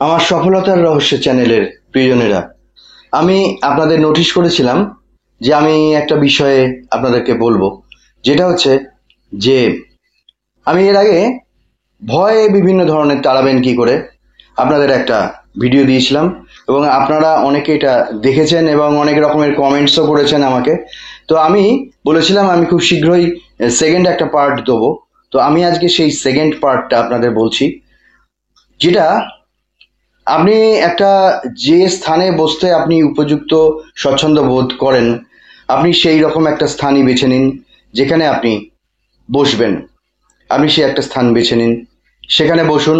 আমার সফলতার রহস্য চ্যানেলের প্রিয়জনেরা, আমি আপনাদের নোটিশ করেছিলাম যে আমি একটা বিষয়ে আপনাদেরকে বলবো, যেটা হচ্ছে যে আমি এর আগে ভয়ে বিভিন্ন ধরনের তাড়াবেন কি করে আপনাদের একটা ভিডিও দিয়েছিলাম, এবং আপনারা অনেকে এটা দেখেছেন এবং অনেক রকমের কমেন্টসও করেছেন আমাকে। তো আমি বলেছিলাম আমি খুব শীঘ্রই সেকেন্ড একটা পার্ট দেবো। তো আমি আজকে সেই সেকেন্ড পার্টটা আপনাদের বলছি, যেটা আপনি একটা যে স্থানে বসতে আপনি উপযুক্ত স্বচ্ছন্দ বোধ করেন, আপনি সেই রকম একটা স্থানই বেছে নিন যেখানে আপনি বসবেন। আপনি সেই একটা স্থান বেছে নিন, সেখানে বসুন।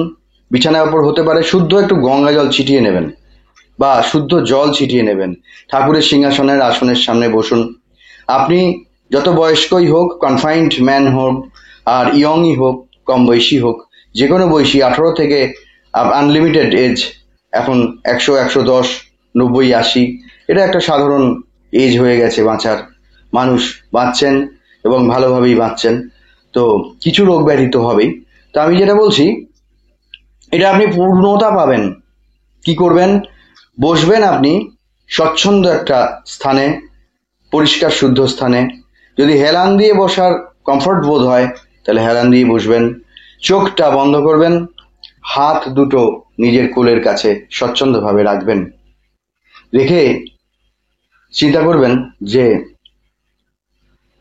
বিছানার উপর হতে পারে, শুদ্ধ একটু গঙ্গা জল ছিটিয়ে নেবেন বা শুদ্ধ জল ছিটিয়ে নেবেন। ঠাকুরের সিংহাসনের আসনের সামনে বসুন। আপনি যত বয়স্কই হোক, কনফাইন্ড ম্যান হোক আর ইয়ংই হোক, কম বয়সী হোক, যে কোনো বয়সী 18 থেকে আনলিমিটেড এজ, এখন 100, 110, 90, 80, এটা একটা সাধারণ এজ হয়ে গেছে বাঁচার। মানুষ বাঁচছেন এবং ভালোভাবেই বাঁচছেন। তো কিছু রোগ ব্যাধি তো হবেই। তো আমি যেটা বলছি, এটা আপনি পূর্ণতা পাবেন কি করবেন? বসবেন আপনি স্বচ্ছন্দ একটা স্থানে, পরিষ্কার শুদ্ধ স্থানে। যদি হেলান দিয়ে বসার কমফর্ট বোধ হয় তাহলে হেলান দিয়ে বসবেন। চোখটা বন্ধ করবেন, হাত দুটো নিজের কোলের কাছে স্বচ্ছন্দভাবে রাখবেন। রেখে চিন্তা করবেন যে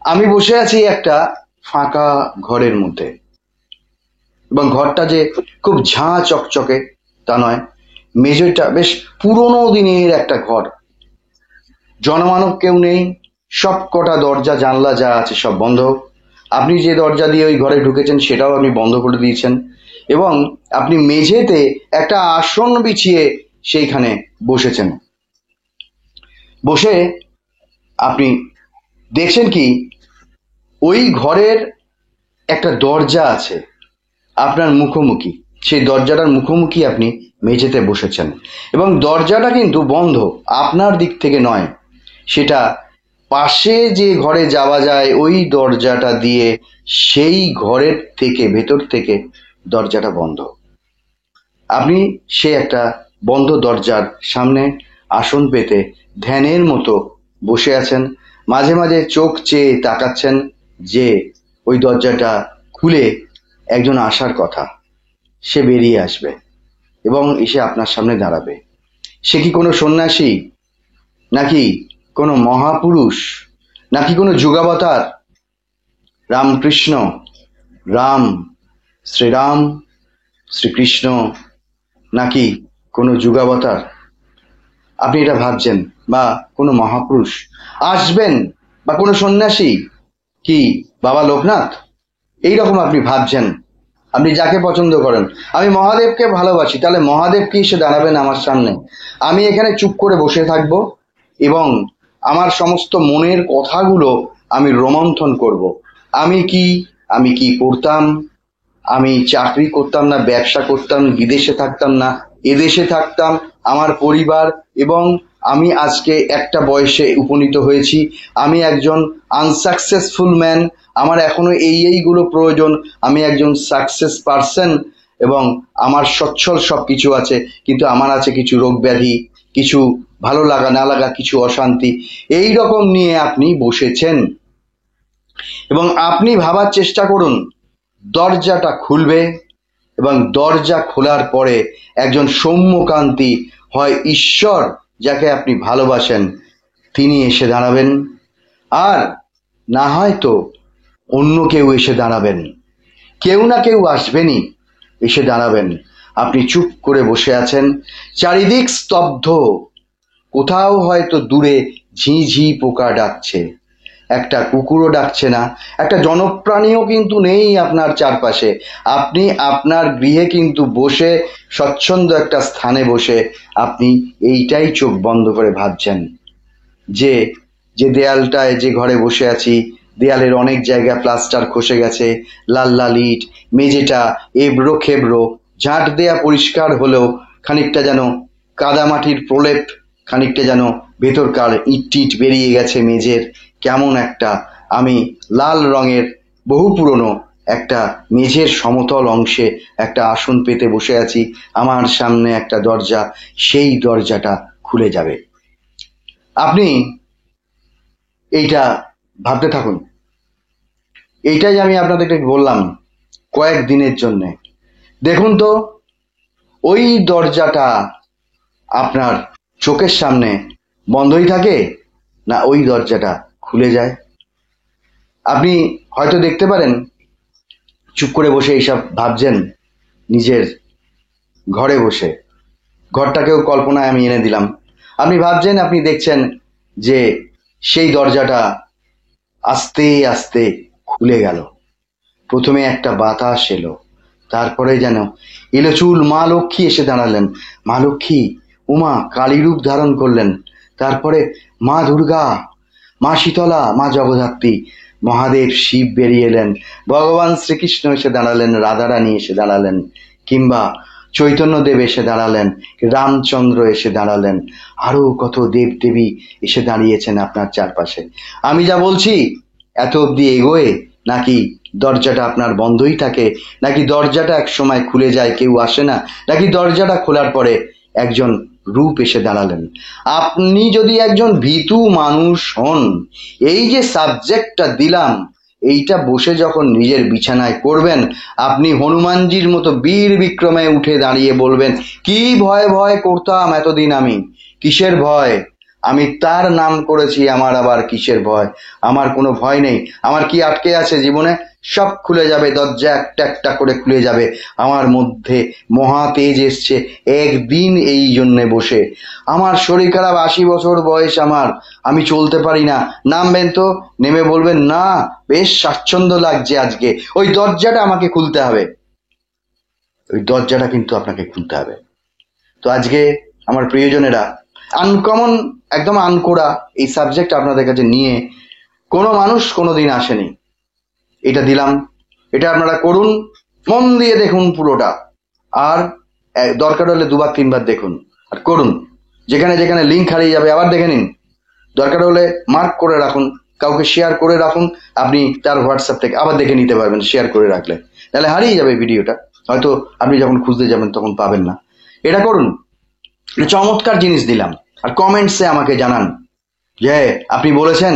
আমি বসে আছি একটা ফাঁকা ঘরের মধ্যে, এবং ঘরটা যে খুব ঝাঁ চকচকে তা নয়। মেঝেটা বেশ পুরোনো দিনের একটা ঘর, জনমানব কেউ নেই, সব কটা দরজা জানলা যা আছে সব বন্ধ। আপনি যে দরজা দিয়ে ওই ঘরে ঢুকেছেন সেটাও আপনি বন্ধ করে দিয়েছেন, এবং আপনি মেঝেতে একটা আসন বিছিয়ে সেইখানে বসেছেন। বসে আপনি দেখছেন কি, ওই ঘরের একটা দরজা আছে আপনার মুখোমুখি। সেই দরজাটার মুখোমুখি আপনি মেঝেতে বসেছেন, এবং দরজাটা কিন্তু বন্ধ, আপনার দিক থেকে নয়। সেটা পাশে যে ঘরে যাওয়া যায় ওই দরজাটা দিয়ে, সেই ঘরের থেকে ভেতর থেকে দরজাটা বন্ধ। আপনি সে একটা বন্ধ দরজার সামনে আসন পেতে ধ্যানের মতো বসে আছেন। মাঝে মাঝে চোখ চেয়ে তাকাচ্ছেন যে ওই দরজাটা খুলে একজন আসার কথা, সে বেরিয়ে আসবে এবং এসে আপনার সামনে দাঁড়াবে। সে কি কোনো সন্ন্যাসী, নাকি কোনো মহাপুরুষ, নাকি কোনো যুগাবতার? রামকৃষ্ণ, রাম, শ্রীরাম, শ্রীকৃষ্ণ, নাকি কোনো যুগাবতার? আপনি এটা ভাবছেন, বা কোনো মহাপুরুষ আসবেন, বা কোনো সন্ন্যাসী, কি বাবা লোকনাথ, এইরকম আপনি ভাবছেন। আপনি যাকে পছন্দ করেন, আমি মহাদেবকে ভালোবাসি, তাহলে মহাদেব কি এসে দাঁড়াবেন আমার সামনে? আমি এখানে চুপ করে বসে থাকব এবং আমার সমস্ত মনের কথাগুলো আমি রোমন্থন করব। আমি কি করতাম, আমি চাকরি করতাম না ব্যবসা করতাম, বিদেশে থাকতাম না এদেশে থাকতাম, আমার পরিবার, এবং আমি আজকে একটা বয়সে উপনীত হয়েছি, আমি একজন আনসাকসেসফুল ম্যান, আমার এখনো এইগুলো প্রয়োজন, আমি একজন সাকসেস পারসন, এবং আমার সচ্ছল সব কিছু আছে, কিন্তু আমার আছে কিছু রোগ ব্যাধি, কিছু ভালো লাগা না লাগা, কিছু অশান্তি, এই রকম নিয়ে আপনি বসেছেন। এবং আপনি ভাবার চেষ্টা করুন, দরজাটা খুলবে, এবং দরজা খোলার পরে একজন সৌম্যকান্তি, হয় ঈশ্বর যাকে আপনি ভালোবাসেন তিনি এসে দাঁড়াবেন, আর না হয়তো অন্য কেউ এসে দাঁড়াবেন। কেউ না কেউ আসবেনই, এসে দাঁড়াবেন। আপনি চুপ করে বসে আছেন, চারিদিক স্তব্ধ, কোথাও হয়তো দূরে ঝি ঝি পোকা ডাকছে, একটা কুকুরও ডাকছে না, একটা জনপ্রাণীও কিন্তু নেই আপনার চারপাশে। আপনি আপনার গৃহে কিন্তু বসে, স্বচ্ছন্দ একটা স্থানে বসে আপনি এইটাই চোখ বন্ধ করে ভাবছেন যে যে দেয়ালটায়, যে ঘরে বসে আছি, দেয়ালের অনেক জায়গা প্লাস্টার খসে গেছে, লাল লাল ইট, মেঝেটা এবড়ো খেবড়ো, ঝাঁট দেয়া পরিষ্কার হলেও খানিকটা যেন কাদামাটির প্রলেপ, খানিকটা যেন ভেতরকার ইট টিট বেরিয়ে গেছে মেঝের, কেমন একটা। আমি লাল রঙের বহু পুরনো একটা মেঝের সমতল অংশে একটা আসন পেতে বসে আছি, আমার সামনে একটা দরজা, সেই দরজাটা খুলে যাবে। আপনি এইটা ভাবতে থাকুন। এইটাই আমি আপনাদেরকে বললাম কয়েকদিনের জন্যে। দেখুন তো ওই দরজাটা আপনার চোখের সামনে বন্ধই থাকে না ওই দরজাটা খুলে যায়। আপনি হয়তো দেখতে পারেন চুপ করে বসে এইসব ভাবছেন নিজের ঘরে বসে, ঘরটাকেও কল্পনায় আমি এনে দিলাম। আপনি ভাবছেন, আপনি দেখছেন যে সেই দরজাটা আস্তে আস্তে খুলে গেল। প্রথমে একটা বাতাস এলো, তারপরে যেন এলো চুল মা লক্ষ্মী এসে দাঁড়ালেন। মা লক্ষ্মী উমা কালী রূপ ধারণ করলেন। তারপরে মা দুর্গা, মা শীতলা, মা জগদ্ধাত্রী, মহাদেব শিব বেরিয়ে এলেন, ভগবান শ্রীকৃষ্ণ এসে দাঁড়ালেন, রাধারানী এসে দাঁড়ালেন, কিংবা চৈতন্যদেব এসে দাঁড়ালেন, রামচন্দ্র এসে দাঁড়ালেন, আরো কত দেব দেবী এসে দাঁড়িয়েছেন আপনার চারপাশে। আমি যা বলছি এত অব্দি এগোয়, নাকি দরজাটা আপনার বন্ধই থাকে, নাকি দরজাটা এক সময় খুলে যায়, কেউ আসে না, নাকি দরজাটা খোলার পরে একজন রূপ এসে দাঁড়ালেন? আপনি যদি একজন ভীতু মানুষ হন, এই যে সাবজেক্টটা দিলাম, এইটা বসে যখন নিজের বিছানায় করবেন, আপনি হনুমানজির মতো বীর বিক্রমে উঠে দাঁড়িয়ে বলবেন, কি ভয় ভয় করতাম এতদিন আমি, কিসের ভয়, আমি তার নাম করেছি, আমার আবার কিসের ভয়, আমার কোনো ভয় নেই, আমার কি আটকে আছে জীবনে, সব খুলে যাবে, দরজা একটা একটা করে খুলে যাবে। আমার মধ্যে মহা তেজ এসছে একদিন এই জন্যে বসে। আমার শরীর খারাপ, 80 বছর বয়স আমার, আমি চলতে পারি না, নামবেন তো, নেমে বলবেন না বেশ স্বাচ্ছন্দ্য লাগছে আজকে, ওই দরজাটা আমাকে খুলতে হবে, ওই দরজাটা কিন্তু আপনাকে খুলতে হবে। তো আজকে আমার প্রিয়জনেরা, আনকমন একদম আনকোড়া এই সাবজেক্ট আপনাদের কাছে নিয়ে কোনো মানুষ কোনোদিন আসেনি, এটা দিলাম, এটা আপনারা করুন, মন দিয়ে দেখুন পুরোটা, আর দরকার হলে 2 বার 3 বার দেখুন আর করুন। যেখানে যেখানে লিঙ্ক হারিয়ে যাবে আবার দেখে নিন, দরকার হলে মার্ক করে রাখুন, কাউকে শেয়ার করে রাখুন, আপনি তার হোয়াটসঅ্যাপ থেকে আবার দেখে নিতে পারবেন শেয়ার করে রাখলে, তাহলে হারিয়ে যাবে ভিডিওটা, হয়তো আপনি যখন খুঁজতে যাবেন তখন পাবেন না। এটা করুন, চমৎকার জিনিস দিলাম, আর কমেন্টসে আমাকে জানান যে আপনি বলেছেন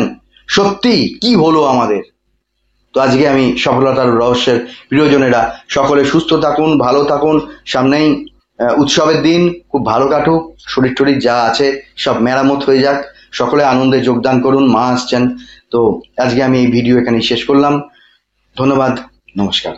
সত্যি কি হলো আমাদের। তো আজকে আমি সফলতার রহস্যের প্রিয়জনেরা, সকলে সুস্থ থাকুন, ভালো থাকুন, সামনেই উৎসবের দিন, খুব ভালো কাটুক, শরীর টরীর যা আছে সব মেরামত হয়ে যাক, সকলে আনন্দে যোগদান করুন, মা আসছেন। তো আজকে আমি এই ভিডিও এখানে শেষ করলাম, ধন্যবাদ, নমস্কার।